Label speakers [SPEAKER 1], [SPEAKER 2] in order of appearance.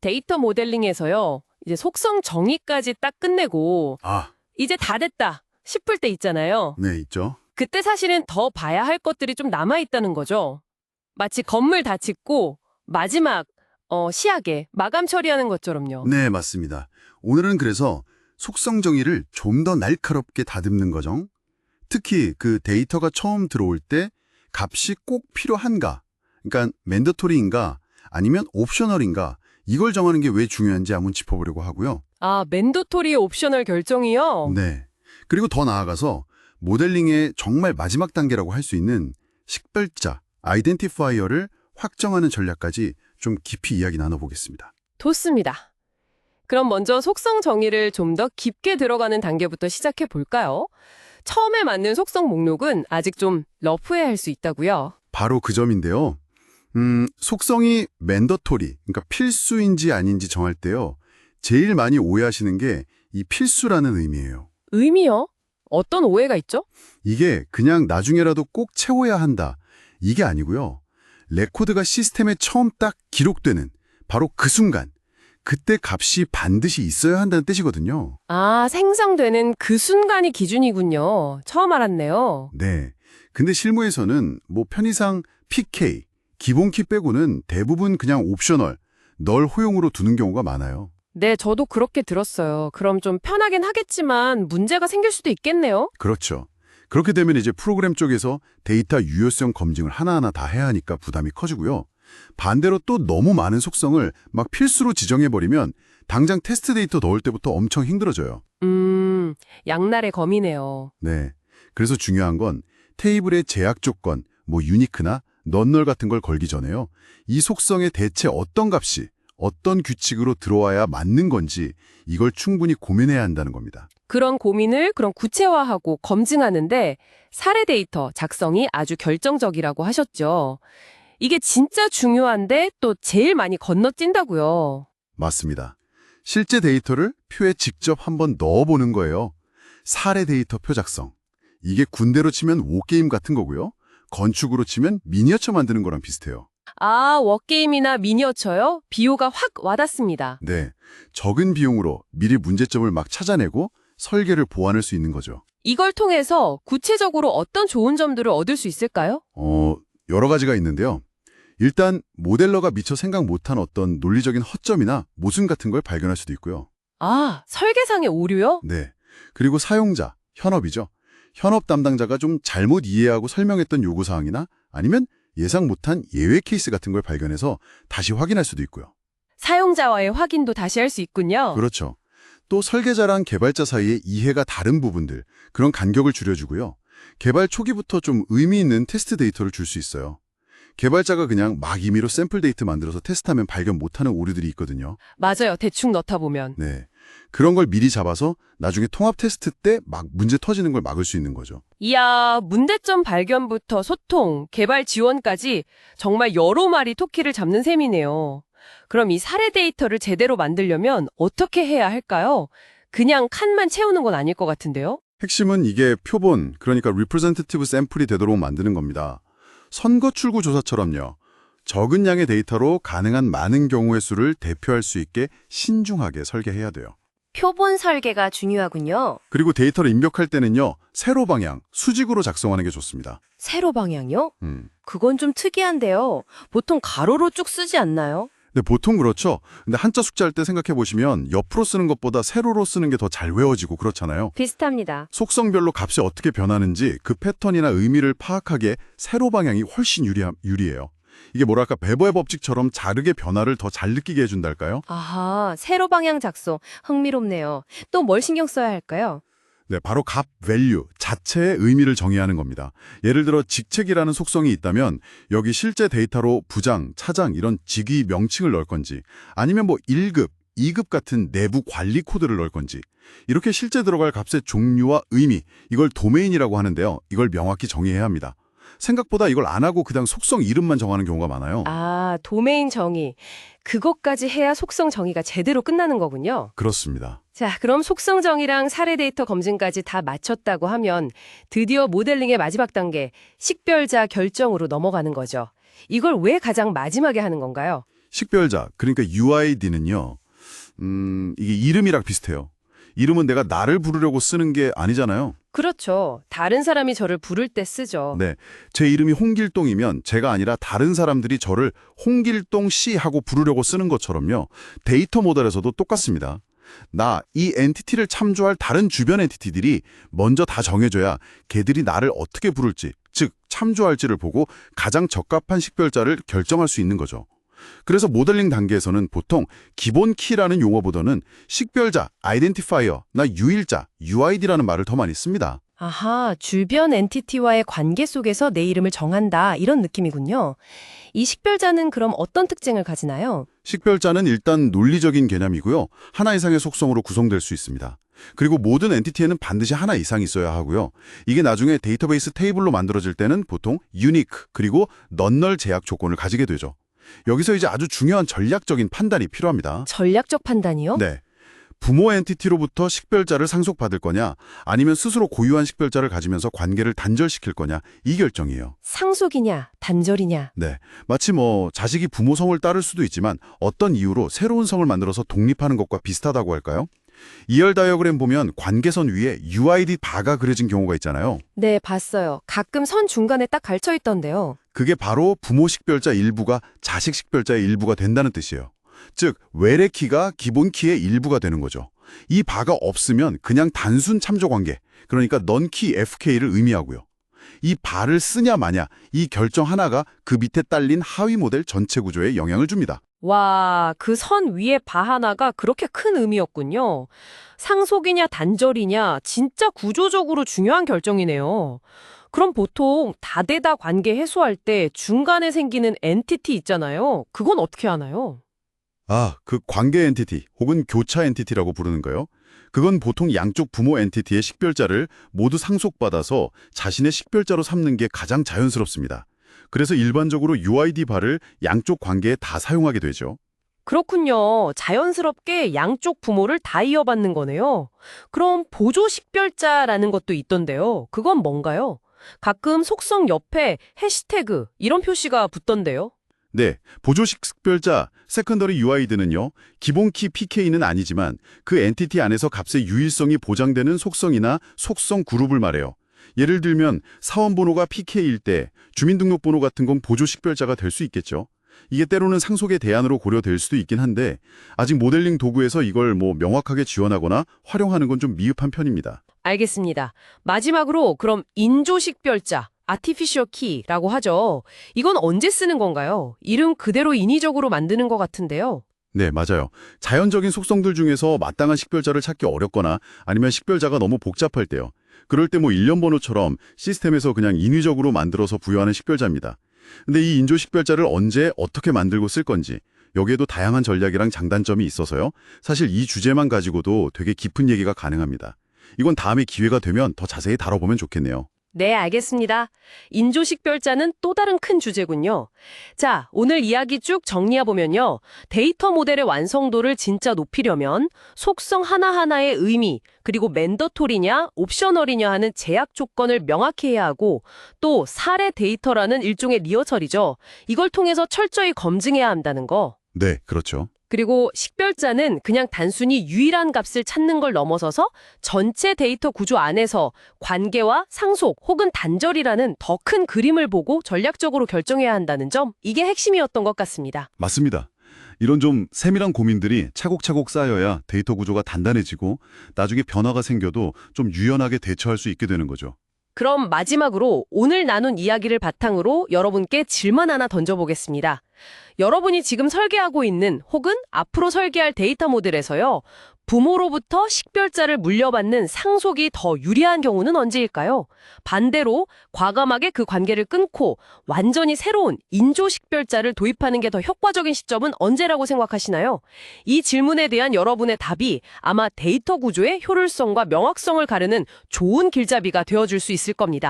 [SPEAKER 1] 데이터 모델링에서요. 이제 속성 정의까지 딱 끝내고
[SPEAKER 2] 아,
[SPEAKER 1] 이제 다 됐다 싶을 때 있잖아요.
[SPEAKER 2] 네, 있죠.
[SPEAKER 1] 그때 사실은 더 봐야 할 것들이 좀 남아있다는 거죠. 마치 건물 다 짓고 마지막 시약에 마감 처리하는 것처럼요.
[SPEAKER 2] 네, 맞습니다. 오늘은 그래서 속성 정의를 좀 더 날카롭게 다듬는 거죠. 특히 그 데이터가 처음 들어올 때 값이 꼭 필요한가, 그러니까 맨더토리인가 아니면 옵셔널인가, 이걸 정하는 게 왜 중요한지 한번 짚어보려고 하고요.
[SPEAKER 1] 아, 맨도토리의 옵셔널 결정이요?
[SPEAKER 2] 네. 그리고 더 나아가서 모델링의 정말 마지막 단계라고 할 수 있는 식별자, 아이덴티파이어를 확정하는 전략까지 좀 깊이 이야기 나눠보겠습니다.
[SPEAKER 1] 좋습니다. 그럼 먼저 속성 정의를 좀 더 깊게 들어가는 단계부터 시작해 볼까요? 처음에 맞는 속성 목록은 아직 좀 러프해야 할 수 있다고요.
[SPEAKER 2] 바로 그 점인데요. 속성이 맨더토리, 그러니까 필수인지 아닌지 정할 때요. 제일 많이 오해하시는 게 이 필수라는 의미예요.
[SPEAKER 1] 의미요? 어떤 오해가 있죠?
[SPEAKER 2] 이게 그냥 나중에라도 꼭 채워야 한다. 이게 아니고요. 레코드가 시스템에 처음 딱 기록되는 바로 그 순간, 그때 값이 반드시 있어야 한다는 뜻이거든요.
[SPEAKER 1] 아, 생성되는 그 순간이 기준이군요. 처음 알았네요.
[SPEAKER 2] 네. 근데 실무에서는 뭐 편의상 PK, 기본키 빼고는 대부분 그냥 옵셔널, 널 호용으로 두는 경우가 많아요.
[SPEAKER 1] 네, 저도 그렇게 들었어요. 그럼 좀 편하긴 하겠지만 문제가 생길 수도 있겠네요.
[SPEAKER 2] 그렇죠. 그렇게 되면 이제 프로그램 쪽에서 데이터 유효성 검증을 하나하나 다 해야 하니까 부담이 커지고요. 반대로 또 너무 많은 속성을 막 필수로 지정해버리면 당장 테스트 데이터 넣을 때부터 엄청 힘들어져요.
[SPEAKER 1] 양날의 검이네요.
[SPEAKER 2] 네. 그래서 중요한 건 테이블의 제약 조건, 뭐 유니크나 넌널 같은 걸 걸기 전에요. 이 속성에 대체 어떤 값이 어떤 규칙으로 들어와야 맞는 건지 이걸 충분히 고민해야 한다는 겁니다.
[SPEAKER 1] 그런 고민을 그럼 구체화하고 검증하는데 사례 데이터 작성이 아주 결정적이라고 하셨죠. 이게 진짜 중요한데 또 제일 많이 건너뛴다고요.
[SPEAKER 2] 맞습니다. 실제 데이터를 표에 직접 한번 넣어보는 거예요. 사례 데이터 표 작성. 이게 군대로 치면 워게임 같은 거고요. 건축으로 치면 미니어처 만드는 거랑 비슷해요.
[SPEAKER 1] 아, 워게임이나 미니어처요? 비유가 확 와닿습니다.
[SPEAKER 2] 네, 적은 비용으로 미리 문제점을 막 찾아내고 설계를 보완할 수 있는 거죠.
[SPEAKER 1] 이걸 통해서 구체적으로 어떤 좋은 점들을 얻을 수 있을까요?
[SPEAKER 2] 여러 가지가 있는데요. 일단 모델러가 미처 생각 못한 어떤 논리적인 허점이나 모순 같은 걸 발견할 수도 있고요.
[SPEAKER 1] 아, 설계상의 오류요?
[SPEAKER 2] 네, 그리고 사용자, 현업이죠. 현업 담당자가 좀 잘못 이해하고 설명했던 요구사항이나 아니면 예상 못한 예외 케이스 같은 걸 발견해서 다시 확인할 수도 있고요.
[SPEAKER 1] 사용자와의 확인도 다시 할 수 있군요.
[SPEAKER 2] 그렇죠. 또 설계자랑 개발자 사이의 이해가 다른 부분들, 그런 간격을 줄여주고요. 개발 초기부터 좀 의미 있는 테스트 데이터를 줄 수 있어요. 개발자가 그냥 막 임의로 샘플 데이터 만들어서 테스트하면 발견 못하는 오류들이 있거든요.
[SPEAKER 1] 맞아요. 대충 넣다 보면.
[SPEAKER 2] 네, 그런 걸 미리 잡아서 나중에 통합 테스트 때 막 문제 터지는 걸 막을 수 있는 거죠.
[SPEAKER 1] 이야, 문제점 발견부터 소통, 개발 지원까지 정말 여러 마리 토끼를 잡는 셈이네요. 그럼 이 사례 데이터를 제대로 만들려면 어떻게 해야 할까요? 그냥 칸만 채우는 건 아닐 것 같은데요?
[SPEAKER 2] 핵심은 이게 표본, 그러니까 representative 샘플이 되도록 만드는 겁니다. 선거 출구 조사처럼요. 적은 양의 데이터로 가능한 많은 경우의 수를 대표할 수 있게 신중하게 설계해야 돼요.
[SPEAKER 3] 표본 설계가 중요하군요.
[SPEAKER 2] 그리고 데이터를 입력할 때는요. 세로 방향, 수직으로 작성하는 게 좋습니다.
[SPEAKER 3] 세로 방향요?
[SPEAKER 2] 음.
[SPEAKER 3] 그건 좀 특이한데요. 보통 가로로 쭉 쓰지 않나요?
[SPEAKER 2] 근데 보통 그렇죠. 근데 한자 숙제할 때 생각해 보시면 옆으로 쓰는 것보다 세로로 쓰는 게 더 잘 외워지고 그렇잖아요.
[SPEAKER 3] 비슷합니다.
[SPEAKER 2] 속성별로 값이 어떻게 변하는지 그 패턴이나 의미를 파악하기에 세로 방향이 훨씬 유리해요. 이게 뭐랄까 배버의 법칙처럼 자르게 변화를 더 잘 느끼게 해준달까요?
[SPEAKER 3] 아하, 세로 방향 작성. 흥미롭네요. 또 뭘 신경 써야 할까요?
[SPEAKER 2] 네, 바로 값, value 자체의 의미를 정의하는 겁니다. 예를 들어 직책이라는 속성이 있다면 여기 실제 데이터로 부장, 차장 이런 직위 명칭을 넣을 건지 아니면 뭐 1급, 2급 같은 내부 관리 코드를 넣을 건지 이렇게 실제 들어갈 값의 종류와 의미, 이걸 도메인이라고 하는데요. 이걸 명확히 정의해야 합니다. 생각보다 이걸 안 하고 그냥 속성 이름만 정하는 경우가 많아요.
[SPEAKER 1] 아, 도메인 정의. 그것까지 해야 속성 정의가 제대로 끝나는 거군요.
[SPEAKER 2] 그렇습니다.
[SPEAKER 1] 자, 그럼 속성 정의랑 사례 데이터 검증까지 다 마쳤다고 하면 드디어 모델링의 마지막 단계, 식별자 결정으로 넘어가는 거죠. 이걸 왜 가장 마지막에 하는 건가요?
[SPEAKER 2] 식별자, 그러니까 UID는요. 이게 이름이랑 비슷해요. 이름은 내가 나를 부르려고 쓰는 게 아니잖아요.
[SPEAKER 3] 그렇죠. 다른 사람이 저를 부를 때 쓰죠.
[SPEAKER 2] 네, 제 이름이 홍길동이면 제가 아니라 다른 사람들이 저를 홍길동 씨 하고 부르려고 쓰는 것처럼요. 데이터 모델에서도 똑같습니다. 이 엔티티를 참조할 다른 주변 엔티티들이 먼저 다 정해져야 걔들이 나를 어떻게 부를지, 즉 참조할지를 보고 가장 적합한 식별자를 결정할 수 있는 거죠. 그래서 모델링 단계에서는 보통 기본 키라는 용어보다는 식별자, 아이덴티파이어나 유일자, UID라는 말을 더 많이 씁니다.
[SPEAKER 3] 아하, 주변 엔티티와의 관계 속에서 내 이름을 정한다 이런 느낌이군요. 이 식별자는 그럼 어떤 특징을 가지나요?
[SPEAKER 2] 식별자는 일단 논리적인 개념이고요. 하나 이상의 속성으로 구성될 수 있습니다. 그리고 모든 엔티티에는 반드시 하나 이상 있어야 하고요. 이게 나중에 데이터베이스 테이블로 만들어질 때는 보통 유니크 그리고 넌널 제약 조건을 가지게 되죠. 여기서 이제 아주 중요한 전략적인 판단이 필요합니다.
[SPEAKER 3] 전략적 판단이요?
[SPEAKER 2] 네. 부모 엔티티로부터 식별자를 상속받을 거냐 아니면 스스로 고유한 식별자를 가지면서 관계를 단절시킬 거냐 이 결정이에요.
[SPEAKER 3] 상속이냐, 단절이냐.
[SPEAKER 2] 네. 마치 자식이 부모 성을 따를 수도 있지만 어떤 이유로 새로운 성을 만들어서 독립하는 것과 비슷하다고 할까요? 2열 다이어그램 보면 관계선 위에 UID 바가 그려진 경우가 있잖아요.
[SPEAKER 3] 네, 봤어요. 가끔 선 중간에 딱 갈쳐 있던데요.
[SPEAKER 2] 그게 바로 부모 식별자 일부가 자식 식별자의 일부가 된다는 뜻이에요. 즉 외래키가 기본 키의 일부가 되는 거죠. 이 바가 없으면 그냥 단순 참조 관계, 그러니까 넌키 FK를 의미하고요. 이 바를 쓰냐 마냐 이 결정 하나가 그 밑에 딸린 하위 모델 전체 구조에 영향을 줍니다.
[SPEAKER 1] 와, 그 선 위에 바 하나가 그렇게 큰 의미였군요. 상속이냐 단절이냐 진짜 구조적으로 중요한 결정이네요. 그럼 보통 다대다 관계 해소할 때 중간에 생기는 엔티티 있잖아요. 그건 어떻게 하나요?
[SPEAKER 2] 그 관계 엔티티 혹은 교차 엔티티라고 부르는 거요. 그건 보통 양쪽 부모 엔티티의 식별자를 모두 상속받아서 자신의 식별자로 삼는 게 가장 자연스럽습니다. 그래서 일반적으로 UID 바를 양쪽 관계에 다 사용하게 되죠.
[SPEAKER 1] 그렇군요. 자연스럽게 양쪽 부모를 다 이어받는 거네요. 그럼 보조 식별자라는 것도 있던데요. 그건 뭔가요? 가끔 속성 옆에 해시태그 이런 표시가 붙던데요.
[SPEAKER 2] 네, 보조 식별자 세컨더리 UID는요. 기본 키 PK는 아니지만 그 엔티티 안에서 값의 유일성이 보장되는 속성이나 속성 그룹을 말해요. 예를 들면 사원번호가 PK일 때 주민등록번호 같은 건 보조 식별자가 될 수 있겠죠. 이게 때로는 상속의 대안으로 고려될 수도 있긴 한데 아직 모델링 도구에서 이걸 명확하게 지원하거나 활용하는 건 좀 미흡한 편입니다.
[SPEAKER 1] 알겠습니다. 마지막으로 그럼 인조식별자, artificial key라고 하죠. 이건 언제 쓰는 건가요? 이름 그대로 인위적으로 만드는 것 같은데요.
[SPEAKER 2] 네, 맞아요. 자연적인 속성들 중에서 마땅한 식별자를 찾기 어렵거나 아니면 식별자가 너무 복잡할 때요. 그럴 때 일련 번호처럼 시스템에서 그냥 인위적으로 만들어서 부여하는 식별자입니다. 근데 이 인조 식별자를 언제 어떻게 만들고 쓸 건지 여기에도 다양한 전략이랑 장단점이 있어서요. 사실 이 주제만 가지고도 되게 깊은 얘기가 가능합니다. 이건 다음에 기회가 되면 더 자세히 다뤄보면 좋겠네요.
[SPEAKER 1] 네, 알겠습니다. 인조식별자는 또 다른 큰 주제군요. 자, 오늘 이야기 쭉 정리해보면요. 데이터 모델의 완성도를 진짜 높이려면 속성 하나하나의 의미, 그리고 맨더토리냐, 옵셔널이냐 하는 제약 조건을 명확히 해야 하고 또 사례 데이터라는 일종의 리허설이죠. 이걸 통해서 철저히 검증해야 한다는 거.
[SPEAKER 2] 네, 그렇죠.
[SPEAKER 1] 그리고 식별자는 그냥 단순히 유일한 값을 찾는 걸 넘어서서 전체 데이터 구조 안에서 관계와 상속 혹은 단절이라는 더 큰 그림을 보고 전략적으로 결정해야 한다는 점, 이게 핵심이었던 것 같습니다.
[SPEAKER 2] 맞습니다. 이런 좀 세밀한 고민들이 차곡차곡 쌓여야 데이터 구조가 단단해지고 나중에 변화가 생겨도 좀 유연하게 대처할 수 있게 되는 거죠.
[SPEAKER 1] 그럼 마지막으로 오늘 나눈 이야기를 바탕으로 여러분께 질문 하나 던져보겠습니다. 여러분이 지금 설계하고 있는 혹은 앞으로 설계할 데이터 모델에서요. 부모로부터 식별자를 물려받는 상속이 더 유리한 경우는 언제일까요? 반대로 과감하게 그 관계를 끊고 완전히 새로운 인조 식별자를 도입하는 게 더 효과적인 시점은 언제라고 생각하시나요? 이 질문에 대한 여러분의 답이 아마 데이터 구조의 효율성과 명확성을 가르는 좋은 길잡이가 되어줄 수 있을 겁니다.